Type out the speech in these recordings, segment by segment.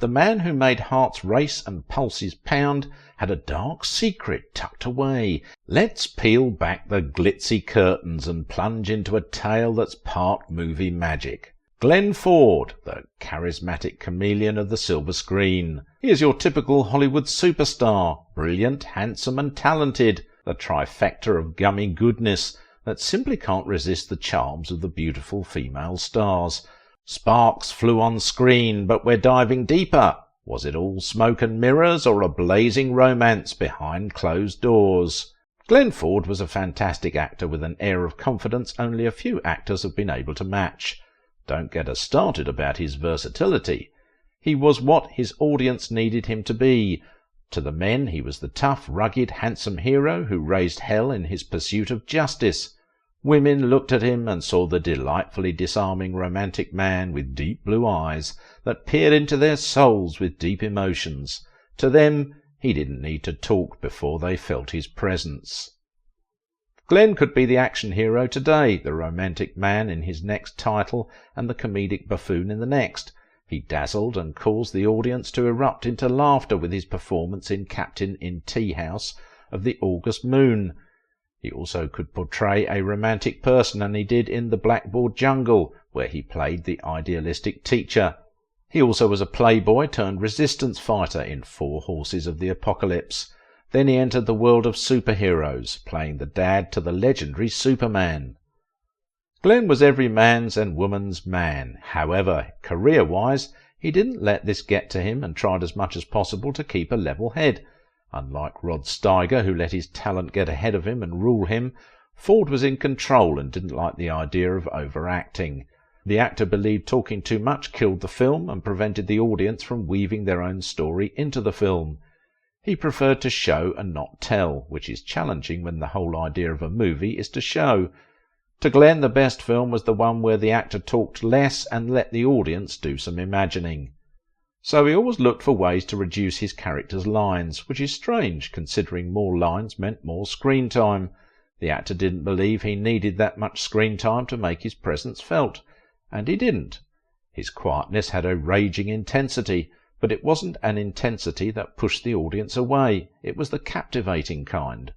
The man who made hearts race and pulses pound had a dark secret tucked away. Let's peel back the glitzy curtains and plunge into a tale that's part movie magic. Glenn Ford, the charismatic chameleon of the silver screen. He is your typical Hollywood superstar, brilliant, handsome and talented, the trifecta of gummy goodness that simply can't resist the charms of the beautiful female stars. Sparks flew on screen, but we're diving deeper. Was it all smoke and mirrors, or a blazing romance behind closed doors? Glenn Ford was a fantastic actor with an air of confidence only a few actors have been able to match. Don't get us started about his versatility. He was what his audience needed him to be. To the men he was the tough, rugged, handsome hero who raised hell in his pursuit of justice. Women looked at him and saw the delightfully disarming romantic man with deep blue eyes that peered into their souls with deep emotions. To them he didn't need to talk before they felt his presence. Glenn could be the action hero today, the romantic man in his next title and the comedic buffoon in the next. He dazzled and caused the audience to erupt into laughter with his performance in Captain in Tea House of the August Moon. He also could portray a romantic person, and he did in The Blackboard Jungle, where he played the idealistic teacher. He also was a playboy turned resistance fighter in 4 Horses of the Apocalypse. Then he entered the world of superheroes, playing the dad to the legendary Superman. Glenn was every man's and woman's man. However, career-wise, he didn't let this get to him and tried as much as possible to keep a level head. Unlike Rod Steiger, who let his talent get ahead of him and rule him, Ford was in control and didn't like the idea of overacting. The actor believed talking too much killed the film and prevented the audience from weaving their own story into the film. He preferred to show and not tell, which is challenging when the whole idea of a movie is to show. To Glenn, the best film was the one where the actor talked less and let the audience do some imagining. So he always looked for ways to reduce his character's lines, which is strange considering more lines meant more screen time. The actor didn't believe he needed that much screen time to make his presence felt, and he didn't. His quietness had a raging intensity, but it wasn't an intensity that pushed the audience away. It was the captivating kind.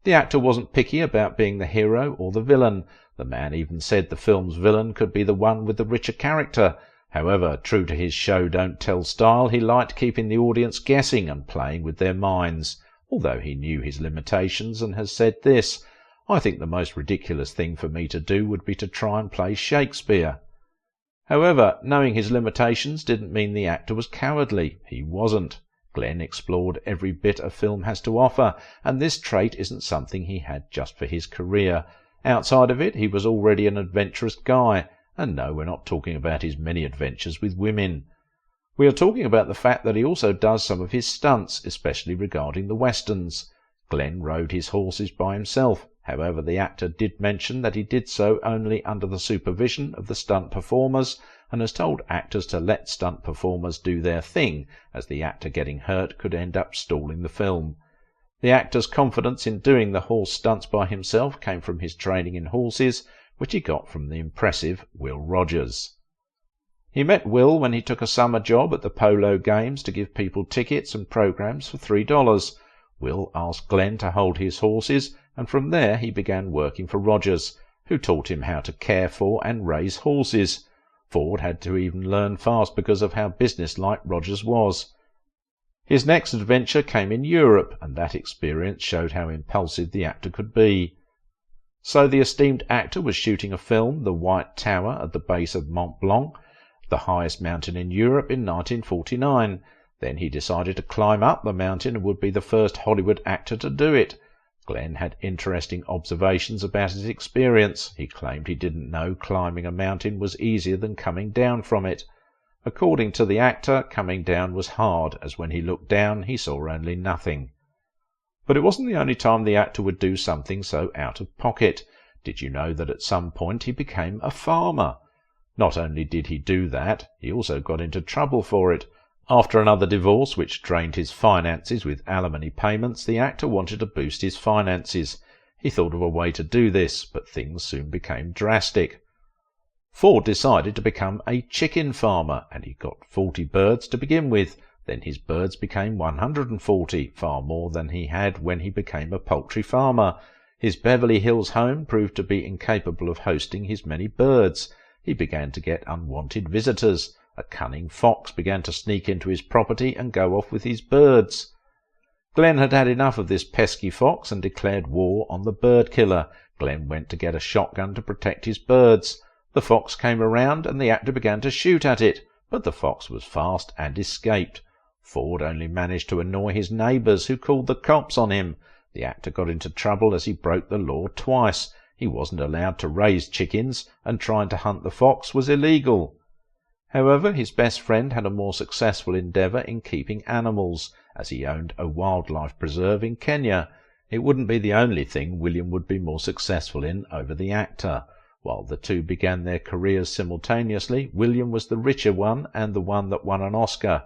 The actor wasn't picky about being the hero or the villain. The man even said the film's villain could be the one with the richer character. However, true to his show-don't-tell style, he liked keeping the audience guessing and playing with their minds, although he knew his limitations and has said this: "I think the most ridiculous thing for me to do would be to try and play Shakespeare." However, knowing his limitations didn't mean the actor was cowardly. He wasn't. Glenn explored every bit a film has to offer, and this trait isn't something he had just for his career. Outside of it, he was already an adventurous guy. And no, we're not talking about his many adventures with women. We are talking about the fact that he also does some of his stunts, especially regarding the westerns. Glenn rode his horses by himself. However, the actor did mention that he did so only under the supervision of the stunt performers, and has told actors to let stunt performers do their thing, as the actor getting hurt could end up stalling the film. The actor's confidence in doing the horse stunts by himself came from his training in horses, which he got from the impressive Will Rogers. He met Will when he took a summer job at the Polo Games to give people tickets and programs for $3. Will asked Glenn to hold his horses, and from there he began working for Rogers, who taught him how to care for and raise horses. Ford had to even learn fast because of how businesslike Rogers was. His next adventure came in Europe, and that experience showed how impulsive the actor could be. So the esteemed actor was shooting a film, The White Tower at the base of Mont Blanc, the highest mountain in Europe, in 1949. Then he decided to climb up the mountain and would be the first Hollywood actor to do it. Glenn had interesting observations about his experience. He claimed he didn't know climbing a mountain was easier than coming down from it. According to the actor, coming down was hard, as when he looked down he saw only nothing. But it wasn't the only time the actor would do something so out of pocket. Did you know that at some point he became a farmer? Not only did he do that, he also got into trouble for it. After another divorce which drained his finances with alimony payments, the actor wanted to boost his finances. He thought of a way to do this, but things soon became drastic. Ford decided to become a chicken farmer, and he got 40 birds to begin with. Then his birds became 140, far more than he had when he became a poultry farmer. His Beverly Hills home proved to be incapable of hosting his many birds. He began to get unwanted visitors. A cunning fox began to sneak into his property and go off with his birds. Glenn had had enough of this pesky fox and declared war on the bird killer. Glenn went to get a shotgun to protect his birds. The fox came around and the actor began to shoot at it, but the fox was fast and escaped. Ford only managed to annoy his neighbours, who called the cops on him. The actor got into trouble as he broke the law twice. He wasn't allowed to raise chickens, and trying to hunt the fox was illegal. However, his best friend had a more successful endeavour in keeping animals, as he owned a wildlife preserve in Kenya. It wouldn't be the only thing William would be more successful in over the actor. While the two began their careers simultaneously, William was the richer one and the one that won an Oscar.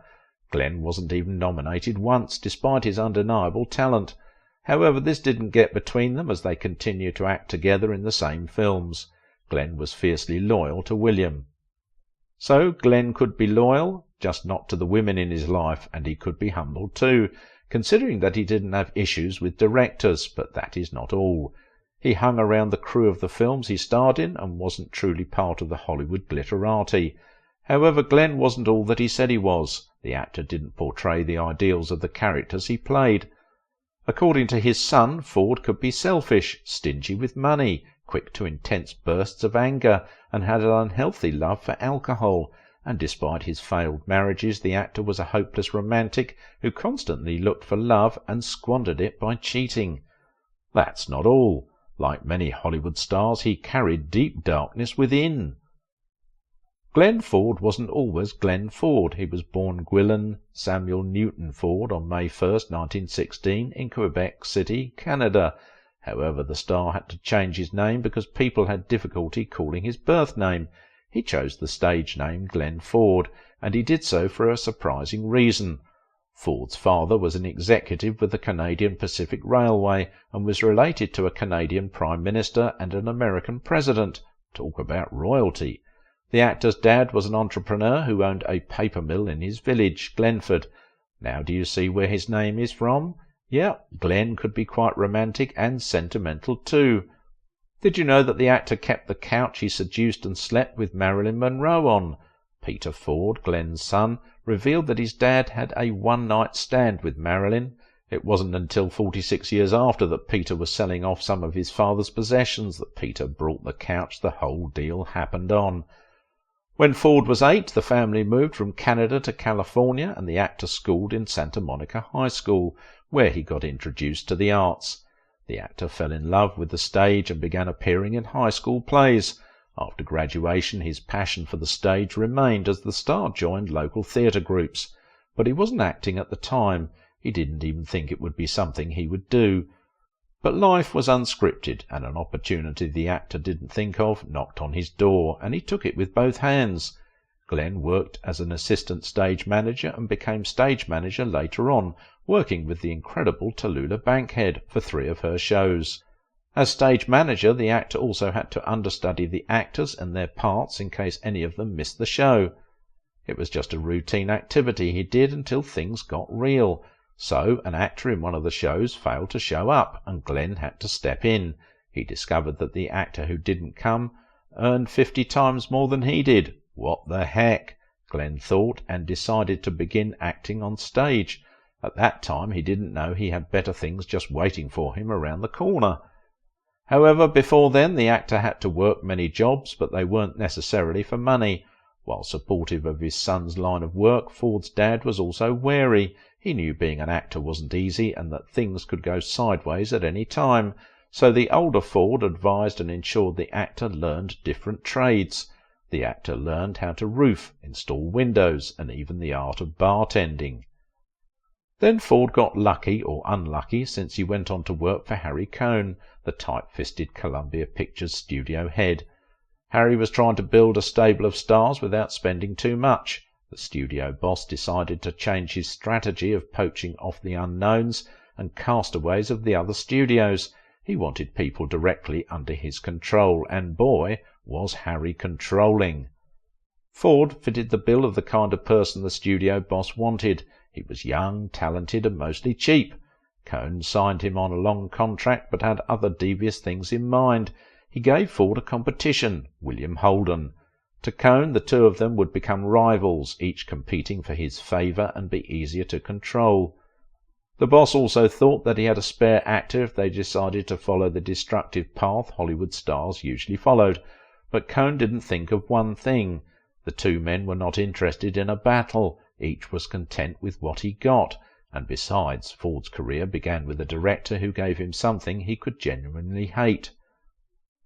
Glenn wasn't even nominated once, despite his undeniable talent. However, this didn't get between them as they continued to act together in the same films. Glenn was fiercely loyal to William. So Glenn could be loyal, just not to the women in his life, and he could be humble too, considering that he didn't have issues with directors, but that is not all. He hung around the crew of the films he starred in and wasn't truly part of the Hollywood glitterati. However, Glenn wasn't all that he said he was. The actor didn't portray the ideals of the characters he played. According to his son, Ford could be selfish, stingy with money, quick to intense bursts of anger, and had an unhealthy love for alcohol. And despite his failed marriages, the actor was a hopeless romantic who constantly looked for love and squandered it by cheating. That's not all. Like many Hollywood stars, he carried deep darkness within. Glenn Ford wasn't always Glenn Ford. He was born Gwilyn Samuel Newton Ford on May 1st, 1916, in Quebec City, Canada. However, the star had to change his name because people had difficulty calling his birth name. He chose the stage name Glenn Ford, and he did so for a surprising reason. Ford's father was an executive with the Canadian Pacific Railway and was related to a Canadian Prime Minister and an American President. Talk about royalty. The actor's dad was an entrepreneur who owned a paper mill in his village, Glenford. Now do you see where his name is from? Yeah, Glenn could be quite romantic and sentimental too. Did you know that the actor kept the couch he seduced and slept with Marilyn Monroe on? Peter Ford, Glenn's son, revealed that his dad had a one-night stand with Marilyn. It wasn't until 46 years after that Peter was selling off some of his father's possessions that Peter brought the couch the whole deal happened on. When Ford was 8, the family moved from Canada to California, and the actor schooled in Santa Monica High School, where he got introduced to the arts. The actor fell in love with the stage and began appearing in high school plays. After graduation, his passion for the stage remained as the star joined local theatre groups. But he wasn't acting at the time. He didn't even think it would be something he would do. But life was unscripted, and an opportunity the actor didn't think of knocked on his door, and he took it with both hands. Glenn worked as an assistant stage manager and became stage manager later on, working with the incredible Tallulah Bankhead for 3 of her shows. As stage manager, the actor also had to understudy the actors and their parts in case any of them missed the show. It was just a routine activity he did until things got real. So, an actor in one of the shows failed to show up, and Glenn had to step in. He discovered that the actor who didn't come earned 50 times more than he did. What the heck? Glenn thought, and decided to begin acting on stage. At that time, he didn't know he had better things just waiting for him around the corner. However, before then, the actor had to work many jobs, but they weren't necessarily for money. While supportive of his son's line of work, Ford's dad was also wary. He knew being an actor wasn't easy and that things could go sideways at any time, so the older Ford advised and ensured the actor learned different trades. The actor learned how to roof, install windows, and even the art of bartending. Then Ford got lucky or unlucky, since he went on to work for Harry Cohn, the tight-fisted Columbia Pictures studio head. Harry was trying to build a stable of stars without spending too much. The studio boss decided to change his strategy of poaching off the unknowns and castaways of the other studios. He wanted people directly under his control, and boy, Was Harry controlling? Ford fitted the bill of the kind of person the studio boss wanted. He was young, talented, and mostly cheap. Cohn signed him on a long contract, but had other devious things in mind. He gave Ford a competition, William Holden. To Cohn, the two of them would become rivals, each competing for his favour and be easier to control. The boss also thought that he had a spare actor if they decided to follow the destructive path Hollywood stars usually followed. But Cohn didn't think of one thing. The two men were not interested in a battle. Each was content with what he got. And besides, Ford's career began with a director who gave him something he could genuinely hate.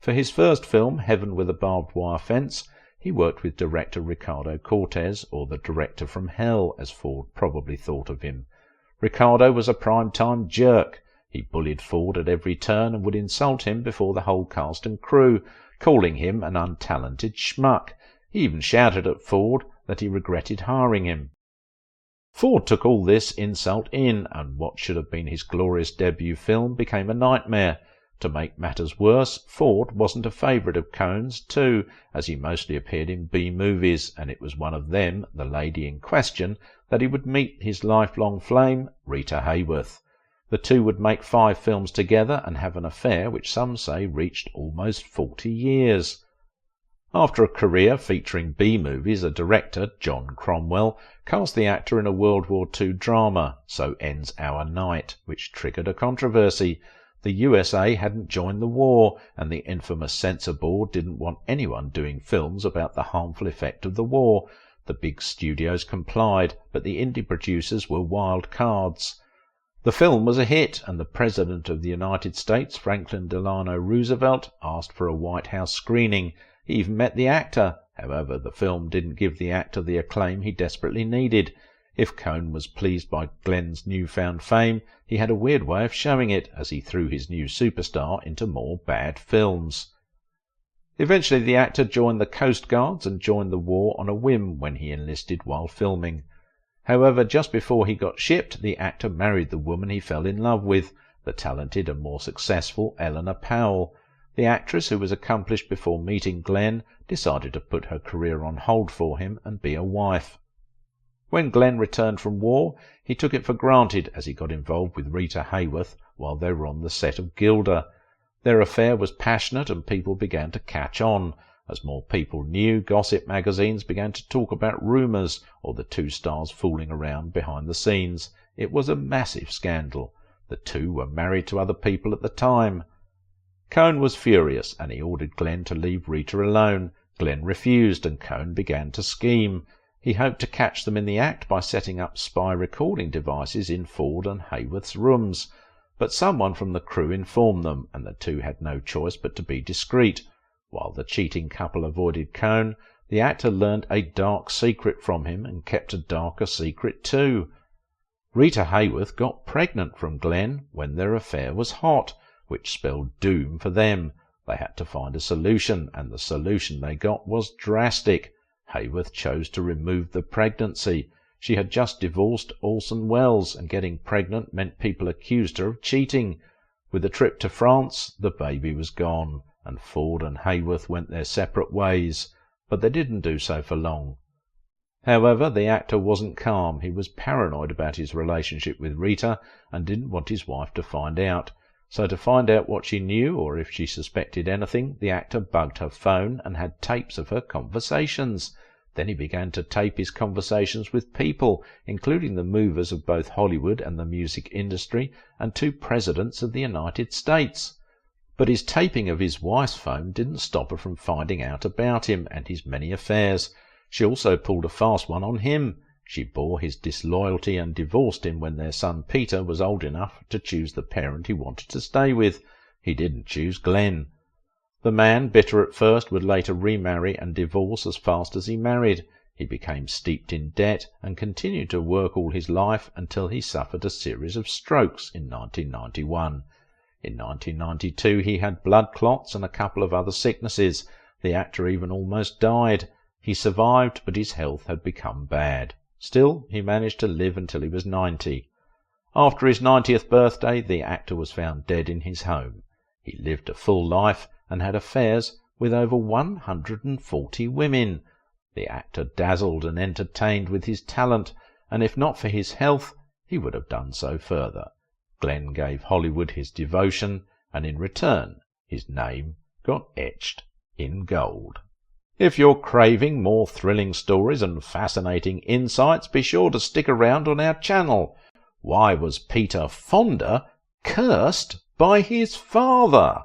For his first film, Heaven with a Barbed Wire Fence, he worked with director Ricardo Cortez, or the director from hell, as Ford probably thought of him. Ricardo was a prime-time jerk. He bullied Ford at every turn and would insult him before the whole cast and crew, calling him an untalented schmuck. He even shouted at Ford that he regretted hiring him. Ford took all this insult in, and what should have been his glorious debut film became a nightmare. To make matters worse, Ford wasn't a favourite of Cohn's, too, as he mostly appeared in B-movies, and it was one of them, the lady in question, that he would meet his lifelong flame, Rita Hayworth. The two would make 5 films together and have an affair which some say reached almost 40 years. After a career featuring B-movies, a director, John Cromwell, cast the actor in a World War II drama, So Ends Our Night, which triggered a controversy. The USA hadn't joined the war, and the infamous censor board didn't want anyone doing films about the harmful effect of the war. The big studios complied, but the indie producers were wild cards. The film was a hit, and the President of the United States, Franklin Delano Roosevelt, asked for a White House screening. He even met the actor. However, the film didn't give the actor the acclaim he desperately needed. If Cohn was pleased by Glenn's newfound fame, he had a weird way of showing it, as he threw his new superstar into more bad films. Eventually the actor joined the Coast Guards and joined the war on a whim when he enlisted while filming. However, just before he got shipped, the actor married the woman he fell in love with, the talented and more successful Eleanor Powell. The actress, who was accomplished before meeting Glenn, decided to put her career on hold for him and be a wife. When Glenn returned from war, he took it for granted as he got involved with Rita Hayworth while they were on the set of Gilda. Their affair was passionate and people began to catch on. As more people knew, gossip magazines began to talk about rumours or the two stars fooling around behind the scenes. It was a massive scandal. The two were married to other people at the time. Cohn was furious and he ordered Glenn to leave Rita alone. Glenn refused and Cohn began to scheme. He hoped to catch them in the act by setting up spy recording devices in Ford and Hayworth's rooms. But someone from the crew informed them, and the two had no choice but to be discreet. While the cheating couple avoided Cohn, the actor learned a dark secret from him and kept a darker secret too. Rita Hayworth got pregnant from Glenn when their affair was hot, which spelled doom for them. They had to find a solution, and the solution they got was drastic. Hayworth chose to remove the pregnancy. She had just divorced Orson Welles, and getting pregnant meant people accused her of cheating. With a trip to France, the baby was gone, and Ford and Hayworth went their separate ways, but they didn't do so for long. However, the actor wasn't calm. He was paranoid about his relationship with Rita and didn't want his wife to find out. So to find out what she knew, or if she suspected anything, the actor bugged her phone and had tapes of her conversations. Then he began to tape his conversations with people, including the movers of both Hollywood and the music industry, and 2 presidents of the United States. But his taping of his wife's phone didn't stop her from finding out about him and his many affairs. She also pulled a fast one on him. She bore his disloyalty and divorced him when their son Peter was old enough to choose the parent he wanted to stay with. He didn't choose Glenn. The man, bitter at first, would later remarry and divorce as fast as he married. He became steeped in debt and continued to work all his life until he suffered a series of strokes in 1991. In 1992 he had blood clots and a couple of other sicknesses. The actor even almost died. He survived, but his health had become bad. Still, he managed to live until he was 90. After his 90th birthday, the actor was found dead in his home. He lived a full life and had affairs with over 140 women. The actor dazzled and entertained with his talent, and if not for his health, he would have done so further. Glenn gave Hollywood his devotion, and in return his name got etched in gold. If you're craving more thrilling stories and fascinating insights, be sure to stick around on our channel. Why was Peter Fonda cursed by his father?